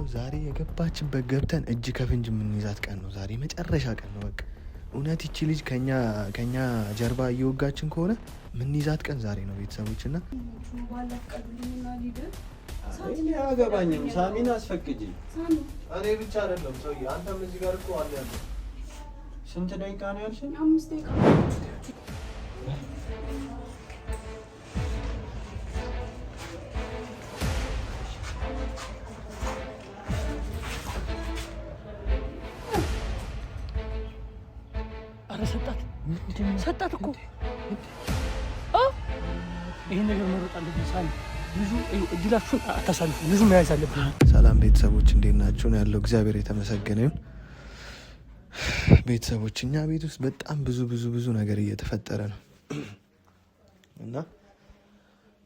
ተነስቻለሁ። ዛሬ የገባችበት ገብተን እጅ ከፍንጅ የምንይዛት ቀን ነው። ዛሬ መጨረሻ ቀን ነው። በቃ እውነት ይቺ ልጅ ከኛ ጀርባ እየወጋችን ከሆነ የምንይዛት ቀን ዛሬ ነው። ቤተሰቦች እና አያገባኝም። ሳሚን አስፈቅጂ። እኔ ብቻ አይደለም ሰውዬ፣ አንተም እዚህ ጋር እኮ አለ ያለው። ስንት ደቂቃ ነው ያልሽኝ? 5 ደቂቃ። ኧረ ሰጣት እኮ ይሄን ነገር መሮጥ አለብኝ። ሳሚ ብዙ እድላችሁን አታሳልፉ። ብዙ መያዝ አለብኝ። ሰላም ቤተሰቦች እንዴት ናችሁ? ነው ያለው። እግዚአብሔር የተመሰገነ ይሁን። ቤተሰቦች እኛ ቤት ውስጥ በጣም ብዙ ነገር እየተፈጠረ ነው እና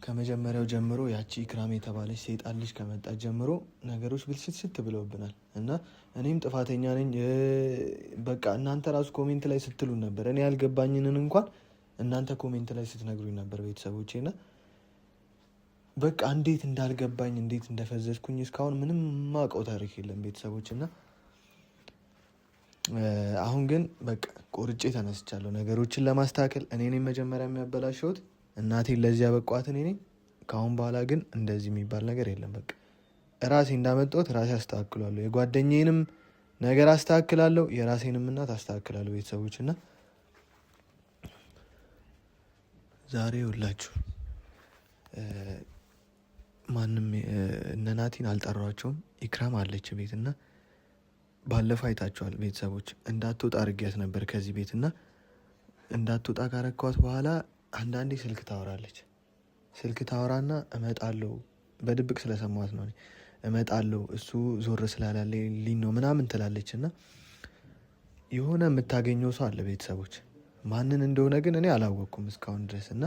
ከመጀመሪያው ጀምሮ ያቺ ኢክራም የተባለች ሴጣን ልጅ ከመጣች ጀምሮ ነገሮች ብልሽት ብለውብናል እና እኔም ጥፋተኛ ነኝ። በቃ እናንተ ራሱ ኮሜንት ላይ ስትሉን ነበር። እኔ ያልገባኝንን እንኳን እናንተ ኮሜንት ላይ ስትነግሩኝ ነበር ቤተሰቦቼ። እና በቃ እንዴት እንዳልገባኝ እንዴት እንደፈዘዝኩኝ እስካሁን ምንም ማውቀው ታሪክ የለም ቤተሰቦች። እና አሁን ግን በቃ ቆርጬ ተነስቻለሁ ነገሮችን ለማስተካከል። እኔ ነኝ መጀመሪያ የሚያበላሸሁት፣ እናቴን ለዚህ ያበቋት እኔ ነኝ። ከአሁን በኋላ ግን እንደዚህ የሚባል ነገር የለም። በቃ ራሴ እንዳመጣሁት ራሴ አስተካክላለሁ። የጓደኛዬንም ነገር አስተካክላለሁ፣ የራሴንም እናት አስተካክላለሁ ቤተሰቦች። እና ዛሬ ሁላችሁ ማንም እነ ናቲን አልጠራቸውም። ኢክራም አለች ቤት እና ባለፈው አይታችኋል ቤተሰቦች። እንዳትወጣ አድርጊያት ነበር ከዚህ ቤት እና እንዳትወጣ ካረኳት በኋላ አንዳንዴ ስልክ ታወራለች። ስልክ ታወራና እመጣለሁ፣ በድብቅ ስለሰማት ነው እመጣለሁ፣ እሱ ዞር ስላላለልኝ ነው ምናምን ትላለች። እና የሆነ የምታገኘው ሰው አለ ቤተሰቦች። ማንን እንደሆነ ግን እኔ አላወቅኩም እስካሁን ድረስ። እና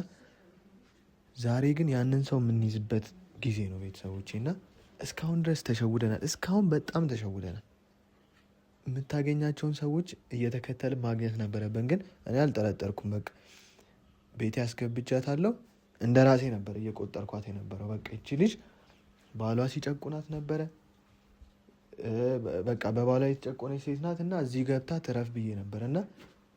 ዛሬ ግን ያንን ሰው የምንይዝበት ጊዜ ነው ቤተሰቦቼ። እና እስካሁን ድረስ ተሸውደናል። እስካሁን በጣም ተሸውደናል። የምታገኛቸውን ሰዎች እየተከተልን ማግኘት ነበረብን፣ ግን እኔ አልጠረጠርኩም። በቃ ቤቴ ያስገብቻታለሁ እንደ ራሴ ነበር እየቆጠርኳት የነበረው። በቃ ይቺ ልጅ ባሏ ሲጨቁናት ነበረ። በቃ በባሏ የተጨቆነች ሴት ናት እና እዚህ ገብታ ትረፍ ብዬ ነበር። እና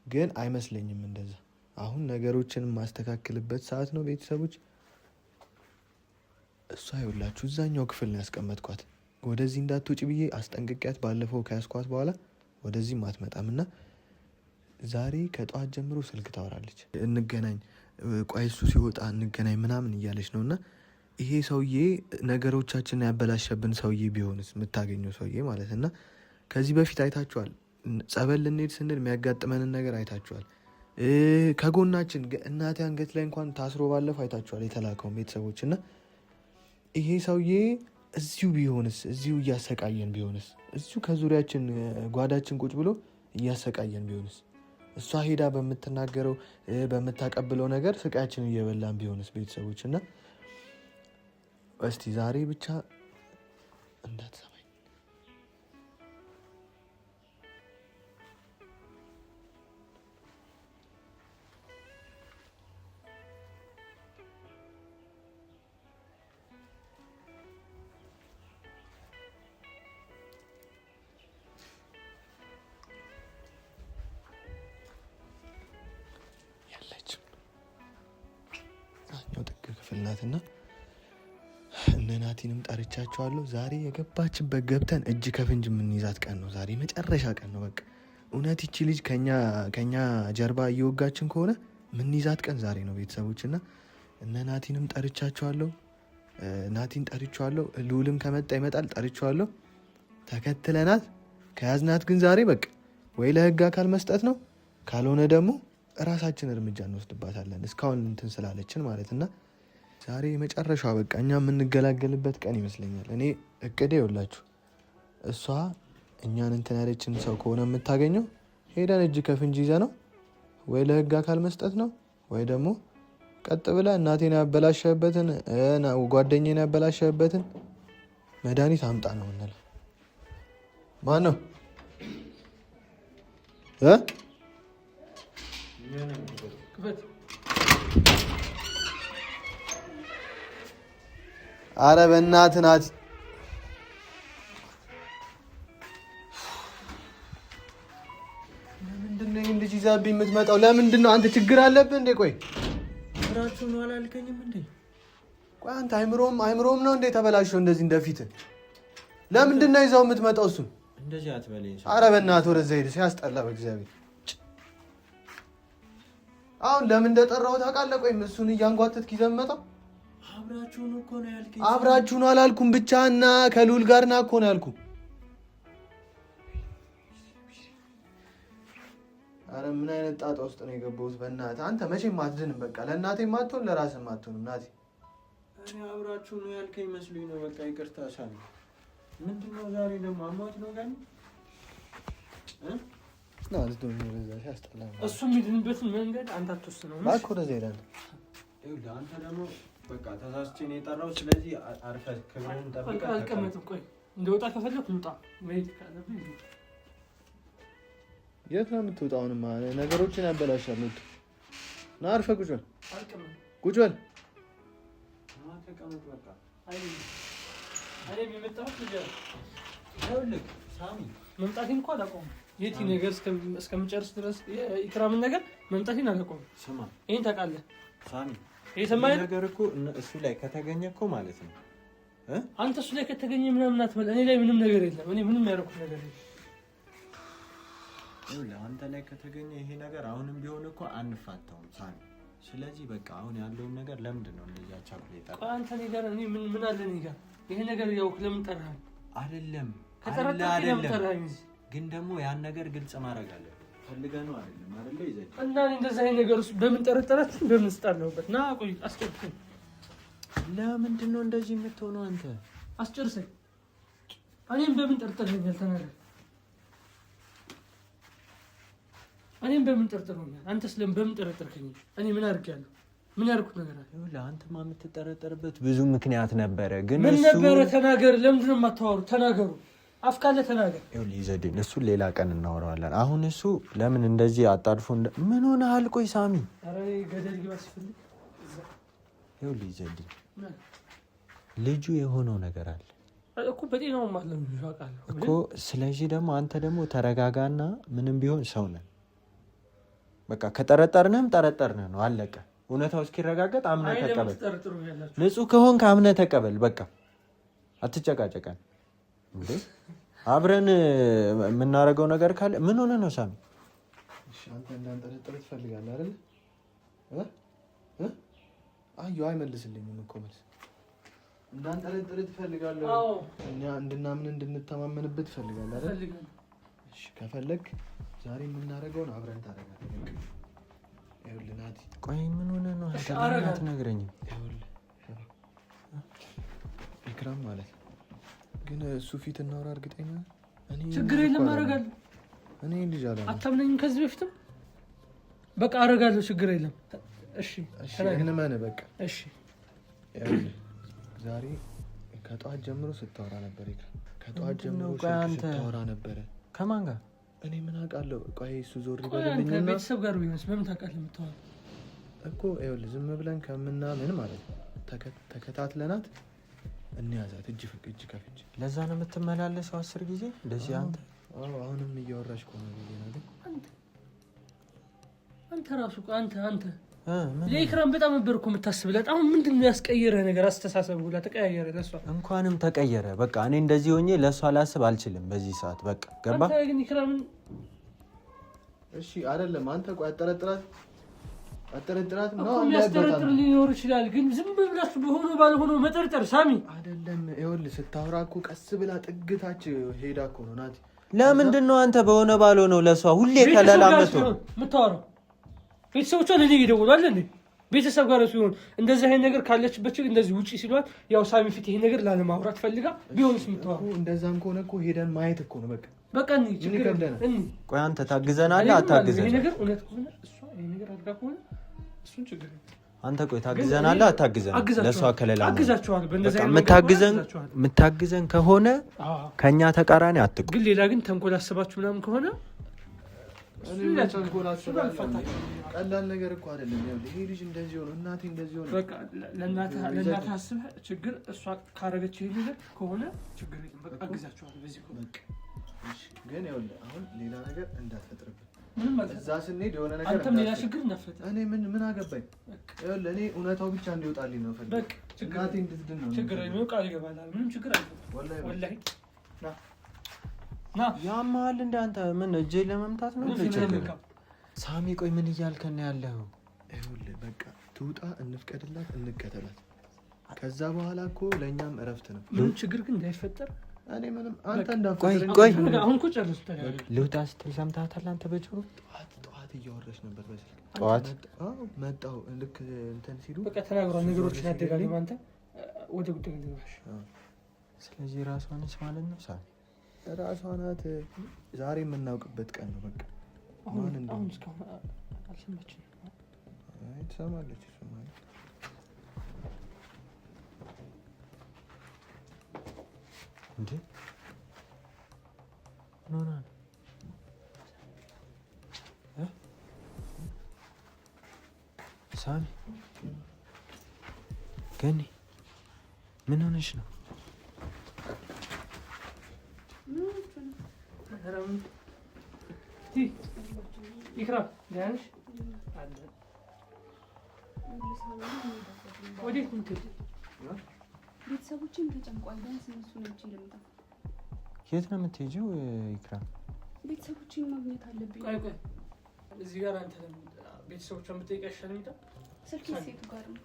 ግን አይመስለኝም እንደዛ። አሁን ነገሮችን የማስተካክልበት ሰዓት ነው ቤተሰቦች። እሷ ይኸውላችሁ እዛኛው ክፍል ነው ያስቀመጥኳት። ወደዚህ እንዳትወጪ ብዬ አስጠንቅቂያት ባለፈው ከያዝኳት በኋላ ወደዚህም አትመጣም። እና ዛሬ ከጠዋት ጀምሮ ስልክ ታወራለች። እንገናኝ፣ ቆይ እሱ ሲወጣ እንገናኝ ምናምን እያለች ነው። እና ይሄ ሰውዬ ነገሮቻችንን ያበላሸብን ሰውዬ ቢሆንስ? የምታገኘው ሰውዬ ማለት እና ከዚህ በፊት አይታችኋል። ጸበል ልንሄድ ስንል የሚያጋጥመንን ነገር አይታችኋል። ከጎናችን እናቴ አንገት ላይ እንኳን ታስሮ ባለፈው አይታችኋል የተላከውን ቤተሰቦች። እና ይሄ ሰውዬ እዚሁ ቢሆንስ? እዚሁ እያሰቃየን ቢሆንስ? እዚሁ ከዙሪያችን ጓዳችን ቁጭ ብሎ እያሰቃየን ቢሆንስ? እሷ ሄዳ በምትናገረው በምታቀብለው ነገር ስቃያችን እየበላን ቢሆንስ ቤተሰቦች። እና እስቲ ዛሬ ብቻ እንዳትሰማኝ ፍላትና እነ ናቲንም ጠርቻቸዋለሁ። ዛሬ የገባችበት ገብተን እጅ ከፍንጅ የምንይዛት ቀን ነው። ዛሬ መጨረሻ ቀን ነው። በቃ እውነት ይቺ ልጅ ከኛ ጀርባ እየወጋችን ከሆነ የምንይዛት ቀን ዛሬ ነው ቤተሰቦች። እና እነ ናቲንም ጠርቻቸዋለሁ። ናቲን ጠርቼዋለሁ። ልዑልም ከመጣ ይመጣል፣ ጠርቼዋለሁ። ተከትለናት ከያዝናት ግን ዛሬ በቃ ወይ ለህግ አካል መስጠት ነው፣ ካልሆነ ደግሞ ራሳችን እርምጃ እንወስድባታለን። እስካሁን እንትን ስላለችን ማለት እና ዛሬ መጨረሻ በቃ እኛ የምንገላገልበት ቀን ይመስለኛል። እኔ እቅዴ ይኸውላችሁ፣ እሷ እኛን እንትን ያለችን ሰው ከሆነ የምታገኘው ሄደን እጅ ከፍንጅ ይዘ ነው ወይ ለህግ አካል መስጠት ነው፣ ወይ ደግሞ ቀጥ ብላ እናቴን ያበላሸበትን ጓደኛዬን ያበላሸበትን መድኃኒት አምጣ ነው ምንለው። ማን ነው አረ በእናትህ ናት። ይዘህብኝ የምትመጣው? ለምንድን ነው አንተ? ችግር አለብህ እንዴ? ቆይ አብራችሁ ነው አላልከኝም እንዴ? ቆይ አንተ አይምሮም ነው እንዴ ተበላሽቶ እንደዚህ እንደፊት? ለምንድን ነው ይዘው የምትመጣው እሱን? እንደዚህ አትበለኝ። ኧረ በእናትህ ወደዛ ሄድ። ሲያስጠላ በእግዚአብሔር። አሁን ለምን እንደጠራው ታውቃለህ? ቆይ እሱን እያንጓተትክ ይዘህ የምትመጣው? አብራችሁ ነው እኮ ነው ያልከኝ። አብራችሁ ነው አላልኩም። ብቻህን ና ከልዑል ጋር ና እኮ ነው ያልኩህ። አረ ምን አይነት ጣጣ ውስጥ ነው የገባሁት? በእናትህ አንተ መቼም አትድንም። በቃ ለእናቴም አትሆን ለራስህም አትሆንም። ናቲ እኔ አብራችሁ ነው ያልከኝ መስሎኝ ነው። በቃ ይቅርታ ሳሚ። ምንድን ነው ዛሬ ደግሞ አሟት ነው ጋር ና ልትሆን ነው ለዛ ሲያስጠላ። እሱ የሚድንበትን መንገድ አንተ አትወስነው። እባክህ ወደዛ ሄዳለህ። ይኸውልህ አንተ ደግሞ በቃ ተሳስቼ ነው የጠራው። ስለዚህ አርፈህ ክብርህን ጠብቀህ አልቀመጥም። ቆይ እንደወጣ ከፈለክ ልውጣ። መሄድ ካለብኝ የት ነው የምትወጣው? አሁንማ ነገሮችን ያበላሻል። ና አርፈህ ቁጭ በል። ቁጭ በል። ተቀመጥ በቃ። እኔም የመጣሁት ይኸውልህ ሳሚ መምጣቴን እንኳን አላውቀውም። የቲ ነገር እስከምጨርስ ድረስ ኢክራምን ነገር መምጣቴን አላውቀውም። ስማ ይሄን ታውቃለህ ሳሚ? የሰማኸኝ ነገር እኮ እሱ ላይ ከተገኘ እኮ ማለት ነው። አንተ እሱ ላይ ከተገኘ ምናምን አትበል። እኔ ላይ ምንም ነገር የለም። እኔ ምንም ያደረኩት ነገር የለም። ይኸውልህ አንተ ላይ ከተገኘ ይሄ ነገር አሁንም ቢሆን እኮ አንፋታውም ሳሚ። ስለዚህ በቃ አሁን ያለውን ነገር ለምንድን ነው እንደዚህ አቻኩል ይጣል? አንተ እኔ ጋር እኔ ምን አለ እኔ ጋር ይሄ ነገር ያው ለምን ጠራኸኝ? አይደለም ከተረጠረኝ ግን ደግሞ ያን ነገር ግልጽ ማድረግ አለብን። ፈልገህ ነው አይደለም አይደለ? ይዘህ እና እኔ እንደዛ አይነት ነገር ውስጥ በምን ጠረጠራችሁ? በምን ስጣለሁበት? ና ቆይ አስጨርሰኝ። ለምንድን ነው እንደዚህ የምትሆነው አንተ? አስጨርሰኝ። እኔም በምን ጠርጠረኛል? ተናገር። እኔም በምን ጠርጠረኛል? አንተስ ለምን በምን ጠረጠርከኝ? እኔ ምን አድርጌያለሁ? ምን ያደረኩት ነገር አለ? ይኸውልህ አንተማ የምትጠረጠርበት ብዙ ምክንያት ነበረ። ግን ምን ነበረ? ተናገር። ለምንድን ነው የማታወሩት? ተናገሩ። አፍ ካለ ተናገር። ይኸውልህ ይዘድን እሱን ሌላ ቀን እናወራዋለን። አሁን እሱ ለምን እንደዚህ አጣድፎ ምን ሆነሃል? ቆይ ሳሚ፣ ኧረ ገደል ግባ ሲፈልግ። ይኸውልህ ይዘድን ልጁ የሆነው ነገር አለ እኮ በጤናው ማለት ነው አውቃለሁ እኮ። ስለዚህ ደግሞ አንተ ደግሞ ተረጋጋና ምንም ቢሆን ሰው ነን። በቃ ከጠረጠርንህም ጠረጠርንህ ነው አለቀ። እውነታው እስኪረጋገጥ አምነህ ተቀበል። ንጹህ ከሆንክ አምነህ ተቀበል። በቃ አትጨቃጨቀን እንዴ። አብረን የምናደርገው ነገር ካለ ምን ሆነ ነው ሳሚ? እሺ አንተ እንዳንጠረጥር ትፈልጋለህ አይደል? አየሁ አይመልስልኝም እኮ መልስ። እንዳንጠረጥር ትፈልጋለህ? አዎ እኛ እንድናምን እንድንተማመንበት ትፈልጋለህ አይደል? እሺ ከፈለክ ዛሬ የምናደርገውን አብረን ታደርጋለህ። ይኸውልህ ናቲ፣ ቆይ ምን ሆነ ነው አንተ? ለምን አትነግረኝም? ይኸውልህ ኢክራም ማለት ግን እሱ ፊት እናውራ። እርግጠኛ እኔ ችግር የለም አደርጋለሁ። እኔ ልጅ አለ አታምነኝም? ከዚህ በፊትም በቃ አደርጋለሁ። ችግር የለም። እሺ እሺ እንመን በቃ እሺ። ይኸውልህ ዛሬ ከጠዋት ጀምሮ ስታወራ ነበር ኢክራም። ከጠዋት ጀምሮ ስታወራ ነበረ። ከማን ጋር? እኔ ምን አውቃለሁ? ቆይ እሱ ዞር ይበልልኝና ቤተሰብ ጋር ቢሆንስ በምን ታውቃለህ? የምታወራው እኮ ይኸውልህ ዝም ብለን ከምናምን ማለት ነው ተከታትለናት እንያዛት እጅ ከፍንጅ። ለዛ ነው የምትመላለሰው 10 ጊዜ እንደዚህ አንተ? አዎ አሁንም እያወራሽ ቆመ ነው አንተ ራሱ አንተ ለኢክራም በጣም ነበር እኮ የምታስብላት። አሁን ምንድን ነው ያስቀየረህ ነገር? አስተሳሰብ ሁላ ተቀያየረ። ለሷ እንኳንም ተቀየረ። በቃ እኔ እንደዚህ ሆኜ ለሷ ላስብ አልችልም በዚህ ሰዓት። በቃ ገባ? አንተ ግን ኢክራምን እሺ አይደለም አንተ ቆይ አጠረጥራት ነው የሚያስጠረጥር ሊኖር ይችላል። ግን ዝም ብላችሁ በሆነ ባልሆነ መጠርጠር ሳሚ አይደለም። ይኸውልህ ስታወራ እኮ ቀስ ብላ ጥግታች ሄዳ እኮ ነው ናቲ። ለምንድን ነው አንተ በሆነ ባልሆነው ለሷ ሁሌ ከለላመቶ የምታወራው? ቤተሰቦቿ ለኔ ይደውላል እንዴ? ቤተሰብ ጋር ሲሆን እንደዚህ አይነት ነገር ካለችበት እንደዚህ ውጪ ሲሏት ያው ሳሚ ፊት ይሄ ነገር ላለማውራት ፈልጋ ቢሆንስ የምታወራው? እንደዛም ከሆነ እኮ ሄደን ማየት እኮ ነው በቃ እንዴ ችግር የለም። ቆይ አንተ ታግዘናለህ አታግዘን? ይሄ ነገር እውነት ከሆነ እሷ ይሄ ነገር አድርጋ ከሆነ እሱን ችግር የለም። አንተ ቆይ ታግዘናለህ አታግዘን? ለሷ ከለላ አግዛችኋል። በእንደዚህ አይነት ነገር የምታግዘን ከሆነ ከኛ ተቃራኒ አትቁ። ግን ሌላ ግን ተንኮል አስባችሁ ምናምን ከሆነ ቀላል ነገር እኮ አይደለም። ይሄ ልጅ እንደዚህ ሆነ፣ እናቴ እንደዚህ ሆነ። በቃ ለእናትህ አስበህ ችግር እሷ ካረገች ይሄ ነገር ከሆነ ችግር የለም። በቃ አግዛችኋል። በዚህ ከሆነ ግን ይኸውልህ አሁን ሌላ ነገር እንዳትፈጥርብን። እዛ ስንሄድ የሆነ ነገር አንተም ሌላ ችግር ነፈተ። እኔ ምን አገባኝ? ይኸውልህ እኔ እውነታው ብቻ እንዲወጣልኝ ነው ፈልግ። በቃ እናቴ እንድትድን ነው። ችግር የለውም ቃል ይገባላል። ምንም ችግር አይፈጠርም። ወላሂ ና ያማል እንደ አንተ ምን እጄን ለመምታት ነው? ሳሚ ቆይ ምን እያልከን ነው ያለው? ይኸውልህ በቃ ትውጣ፣ እንፍቀድላት፣ እንከተላት። ከዛ በኋላ እኮ ለእኛም እረፍት ነው። ምንም ችግር ግን እንዳይፈጠር እኔ ምንም አንተ እንዳፈጠር ቆይ አሁን እኮ ጨርስ ልውጣ ስትል ሰምተሃታል አንተ? በጆሮ ጠዋት እያወራች ነበር በስልክ ጠዋት መጣሁ ልክ እንትን ሲሉ በቃ ተናግሯል። ነገሮችን አደጋግም አንተ ወደ ጉዳይ ልግባሽ። ስለዚህ ራሷ ነች ማለት ነው። ሳሚ ራሷ ናት። ዛሬ የምናውቅበት ቀን ነው። በቃ አሁን እስካሁን አልሰማችም። አይ ትሰማለች እሱ ማለት እንዴ ኖና ሳሚ ገኒ ምን ሆነሽ ነው? ኢክራም ያንሽ አለ ወዴት ምትል ቤተሰቦችን ተጨንቋል። ቢያንስ እነሱ ነው እንጂ ለምጣ የት ነው የምትሄጂው? ኢክራም ቤተሰቦችን ማግኘት አለብኝ። ቆይ እዚህ ጋር አንተ ቤተሰቦቿን ብትጠይቅ አይሻልም? ስልክ ሴቱ ጋር ነው።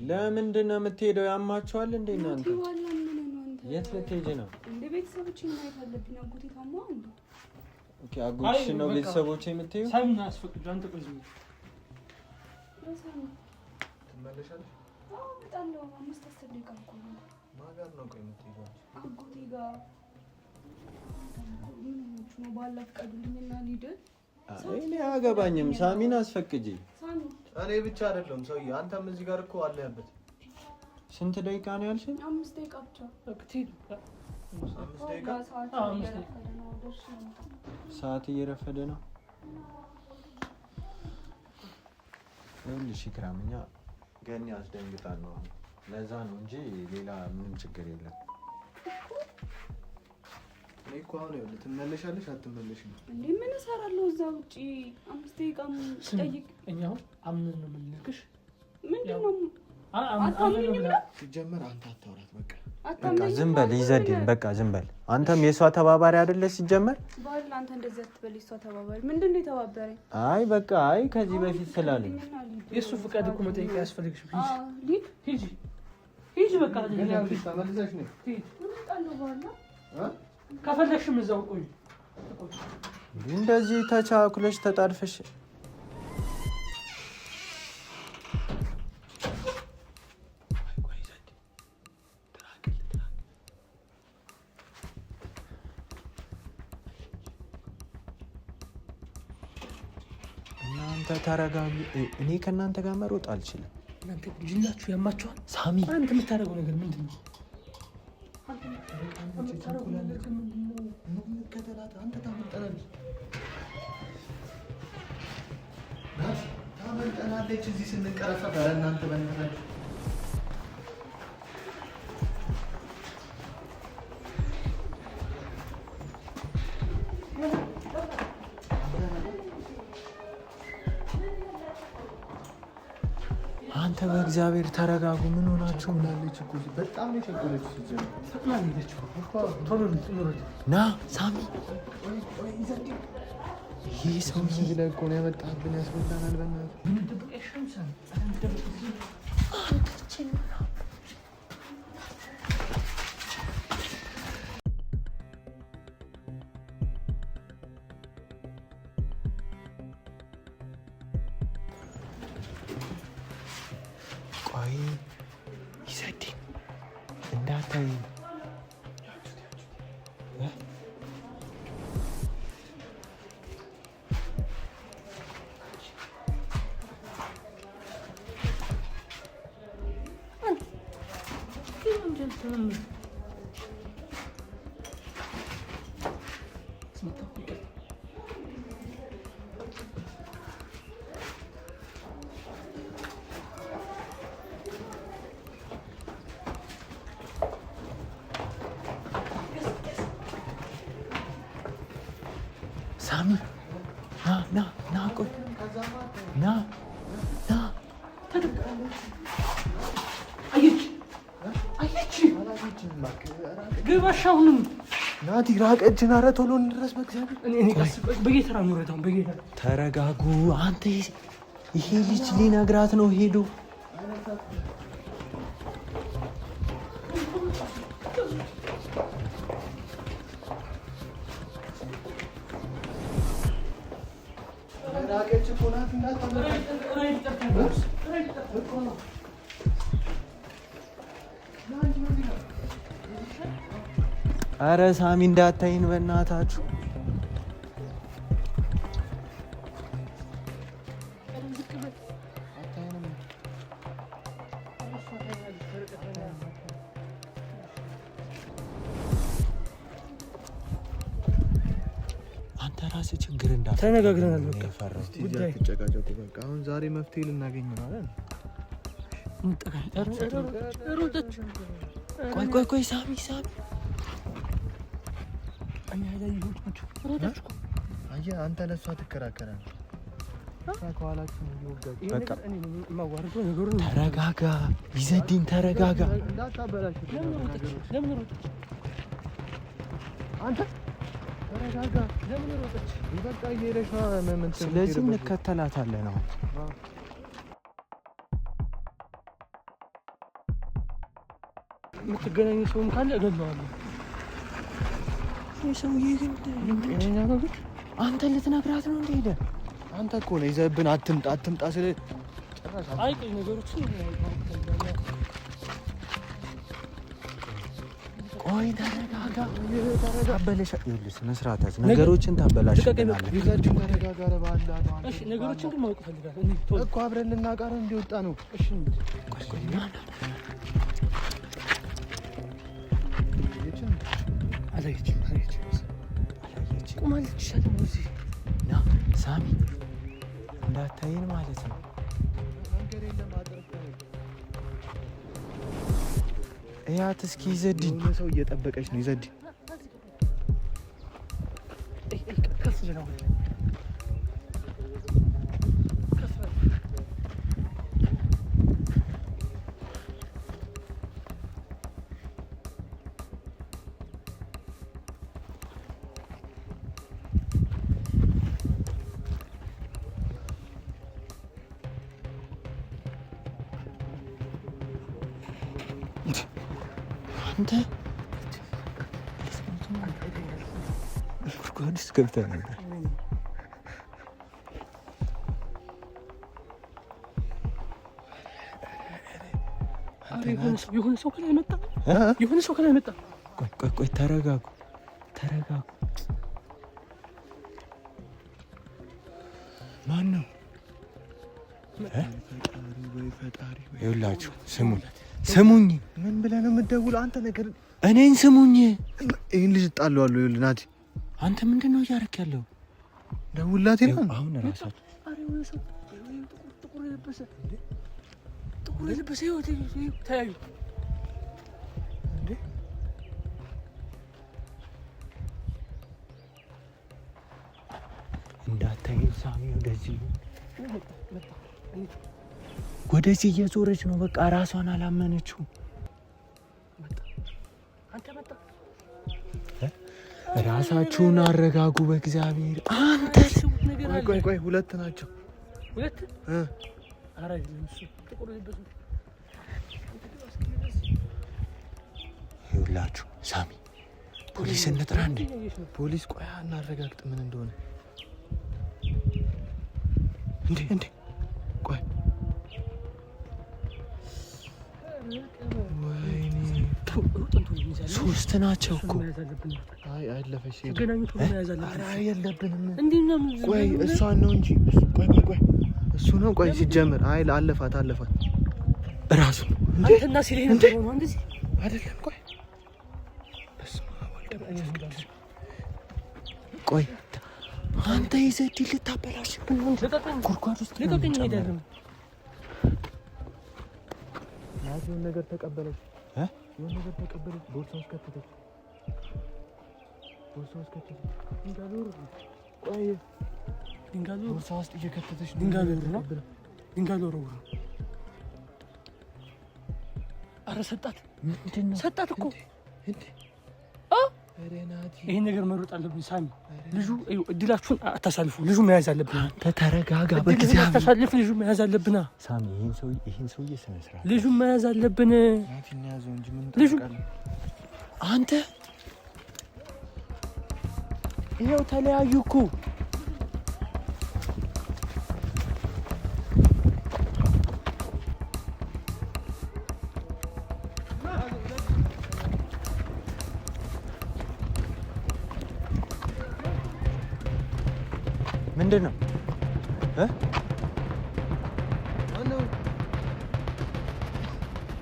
ለምንድን ነው የምትሄደው? ያማችኋል እንዴ እናንተ? የት ልትሄጂ ነው? እንደ ቤተሰቦችን ማየት አለብኝ። አጎቴ ታሟል እንዴ? ኦኬ አጎትሽ ነው ቤተሰቦቼ የምትሄጂው? ሳይና አስፈቅዱ አንተ ቆይ ዝም ትመለሻለሽ? አዎ እመጣለሁ። 5-10 ደቂቃ እኮ ነው። ማን ጋር ነው ቆይ የምትሄጂው? አጎቴ ጋር ነው። ባላ ፈቀዱልኝና ልሂድ። እኔ አያገባኝም። ሳሚን አስፈቅጂ። ሳሚ እኔ ብቻ አይደለም ሰውዬ፣ አንተም እዚህ ጋር እኮ አለህበት። ስንት ደቂቃ ነው ያልሽኝ? 5 ደቂቃ ብቻ። ሰዓት እየረፈደ ነው። ይኸውልሽ ኢክራም እኛ ገኒ አስደንግጣን ነው ለዛ ነው እንጂ ሌላ ምንም ችግር የለም። እኔ እኮ አሁን ይኸውልህ ትመለሻለሽ አትመለሽም እንዴ? ምን እሰራለሁ እዛ ውጪ? 5 ደቂቃ ጠይቅ። እኛው አምነን ነው የምንልክሽ። ምንድነው ሲጀመር አንተ አታውራት። በቃ ዝም በል ይዘድን። በቃ ዝም በል። አንተም የሷ ተባባሪ አይደለሽ ሲጀመር። ባል አንተ እንደዚህ አትበል። የሷ ተባባሪ ምንድነው የተባበረኝ? አይ በቃ አይ ከዚህ በፊት ስላለኝ የሱ ፍቃድ እኮ መጠየቅ ያስፈልግሽ። ሂጂ ሂጂ በቃ ተመልሰሽ ነው ከፈለግሽም እዛው ቆይ። እንደዚህ ተቻኩለሽ ተጣድፈሽ እናንተ ተረጋጉ። እኔ ከእናንተ ጋር መሮጥ አልችልም። እናንተ ጅላችሁ ያማችኋል። ሳሚ አንተ የምታደርገው ነገር ምንድን ነው? ታመልጠናለች እዚህ ስንቀረፈ እናንተ በእናታችሁ አንተ በእግዚአብሔር ተረጋጉ። ምን ሆናችሁ? ምናለች እኮ በጣም ነው የቸገረችው። ሲጀምር ና ሳሚ ይህ ሰው እዚህ ላይ እኮ ነው ያመጣብን። ያስበላናል። በእናትህ ቆይ ይዘድን እንዳታይ ሳሚ ና ቆይ ና አየች ግባሽ አሁንም ናቲ ራቀችን። ኧረ ቶሎ እንድረስ በእግዚአብሔር። በጌተራ ኑረታውን በጌተራ ተረጋጉ። አንተ ይሄ ልጅ ሊነግራት ነው ሄዶ ራቀች እኮ ናት እንዳታመጣ። ኧረ ሳሚ እንዳታይን በእናታችሁ። አንተ ራስህ ችግር እንዳትፈጥር ተነጋግረናል። በቃ ትጨቃጨቁ። በቃ አሁን ዛሬ መፍትሄ ልናገኝ ነው አይደል? ቆይ ሳሚ አየህ አንተ ለእሷ ትከራከራለህ። ተረጋጋ ይዘዲን ተረጋጋ። ስለዚህ እንከተላታለን ነው የምትገናኝ ሰውም ካለ እገለዋለሁ። ሰውዬ ግን አንተ ልትነግራት ነው እንደሄደ አንተ እኮ ነው ይዘህብን አትምጣ ስለ አይቀኝ ነገሮችን ቆይ ተረጋጋ። ታበለሻ ይልስ መስራታት ነገሮችን ታበላሽልናለህ። እሺ ነገሮችን ግን ማወቅ ፈልጋለሁ እኮ አብረን ልናቃረ እንዲወጣ ነው። እሺ አላየችም ቁማለች። ና ሳሚ እንዳታይን ማለት ነው። እያት እስኪ ይዘዲን ሰው እየጠበቀች ነው። ይዘዲን አንተ ጉድጓድ ውስጥ ገብተህ ነበር። የሆነ ሰው ከላይ መጣ። ቆይ ተረጋጉ። ማን ነው? ይኸውላችሁ ስሙኝ። ምን ብለህ ነው የምትደውለው አንተ? ነገር እኔን ስሙኝ። ይህን ልጅ እጣለዋለሁ። ይኸውልህ ናቲ፣ አንተ ምንድን ነው እያደረክ ያለው? ደውልላት ይላል። አሁን ራሳችሁ ጥቁር የለበሰ ተያዩ እንዴ? እንዳታይ ሳሚ ወደዚህ እየዞረች ነው። በቃ ራሷን አላመነችው። ራሳችሁን አረጋጉ በእግዚአብሔር። አንተ ቆይ ሁለት ናቸው። ሁለት ይኸውላችሁ ሳሚ ፖሊስ እንጥራ እንዴ? ፖሊስ ቆያ እናረጋግጥ ምን እንደሆነ። እንዴ ቆይ ወይኔ ሶስት ናቸው እኮ። አይ አለፈሽ። የለብንም። ቆይ እሷን ነው እንጂ ቆይ እሱ ነው። ቆይ ሲጀምር አይ አለፋት እራሱ ነው አንተና ሲለኝ ነው እንደዚህ አይደለም። ቆይ በስመ አብ ወልድ መንፈስ ቅዱስ። ቆይ አንተ ይዘዲ ልታበላሽብን ነው። ጉድጓድ ውስጥ ልቀቀኝ። ሄዳለሁ የሆነ ነገር ተቀበለች። ቦርሳ ውስጥ ከተተች። ድንጋይ ቦርሳ ውስጥ እየከተተች ነው። ድንጋይ ወረወረ። ኧረ ሰጣት። ምንድን ነው ሰጣት እኮ ይሄን ነገር መሮጥ አለብን ሳሚ። ልጁ እድላችሁን አታሳልፉ። ልጁ መያዝ አለብን። ተረጋጋ። በጊዜ አታሳልፍ። ልጁ መያዝ አለብን ሳሚ። ይሄን ሰውዬ ስነ ስርዓት ልጁ መያዝ አለብን። ልጁ አንተ ይሄው ተለያዩ እኮ ምንድን ነው?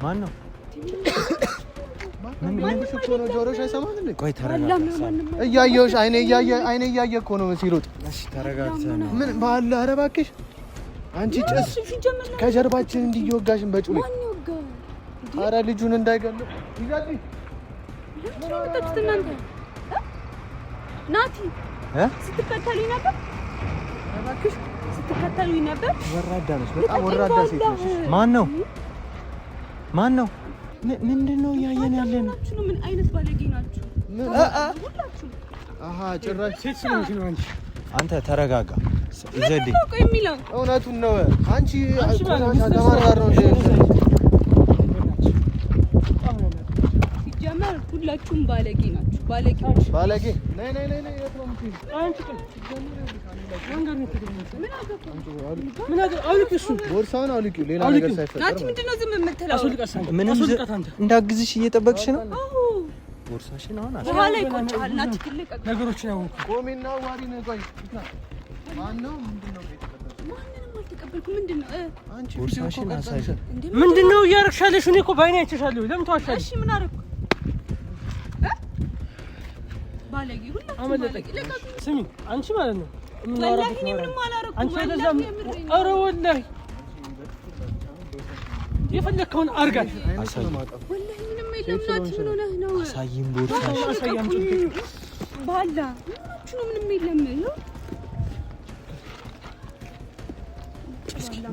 ማን ነው? ጆሮሽ አይሰማም እንዴ? ቆይ ተረጋጋ። እያየሁሽ አይኔ እያየ እኮ ነው ሲሮጥ። እሺ ተረጋግተህ ነው። ምን ባለ? ኧረ እባክሽ አንቺ ጭስ ከጀርባችን እንዲወጋሽን በጩቤ። ኧረ ልጁን እንዳይገለው ይዛልኝ። ናቲ ስትከተሉኝ ነበር። እባክሽ ስትከተሉኝ ነበር። ወራዳ ነሽ፣ በጣም ወራዳ ሴት ነሽ። ማን ነው? ምንድን ነው እያየን ያለን? ምን አይነት ባለጌ ናችሁ? ሁላችሁ አሃ ጭራሽ ሴት ስለሆንሽ ነው አንቺ። አንተ ተረጋጋ። ዘዴ ነው የሚለው እውነቱን ነው። አንቺ ተማራር ነው እንዴ? ሲጀመር ሁላችሁም ባለጌ ናችሁ። ባለጌ ነይ የት ነው የምትይው? አንቺ ምን አውልቂው፣ ቦርሳውን አውልቂው። ሌላ ነገር ሳይፈጠር ናቲ ምንድን ነው ዝም የምትለው? ምንም እንዳግዝሽ እየጠበቅሽ ነው። ቦርሳሽን አሁን በኋላ ይቆጭሃል። ናቲ ትልቅ ነገሮችን አወኩ። ቆሜና ዋሪን ቆይ። ማነው? ምንድን ነው? ማንንም አልተቀበልኩም። ምንድን ነው? አንቺ ቦርሳሽን አሳይሽ። ምንድን ነው እያደረግሻለሽ? እኔ እኮ በዓይኔ አይቼሻለሁ። ለምን ተዋሻለሽ? እሺ ምን አደረኩ? ባለጌ ሁላችሁም ባለጌ። ስሚ አንቺ ማለት ነው ወላሂ እኔ ምንም አላደረኩም። አንቺ አይደለም። ኧረ ወላሂ የፈለከውን አድርጋት። ወላሂ ምንም የለም። ናቲ ምን ሆነህ ነው? አሳይም ቦርሳሽን አሳያም። ባላ ምናችሁ ነው? ምንም የለም ነው።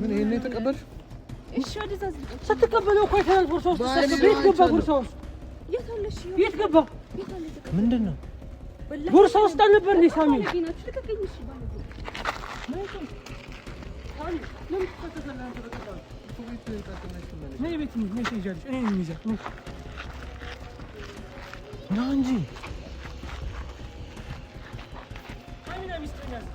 ምን ይሄን የተቀበልሽ? እሺ ወደዛ ስትቀበለው እኮ አይተናል። ቦርሳ ውስጥ ቤት ገባ። ቦርሳ ውስጥ የት ገባ? ምንድን ነው? ቦርሳ ውስጥ አልነበር እንዴ ሳሚ? ነይ ቤት ነይ ትሄጃለሽ። እኔ ነኝ የሚይዛት ና እንጂ ሳሚና ሚስጥር ያዘ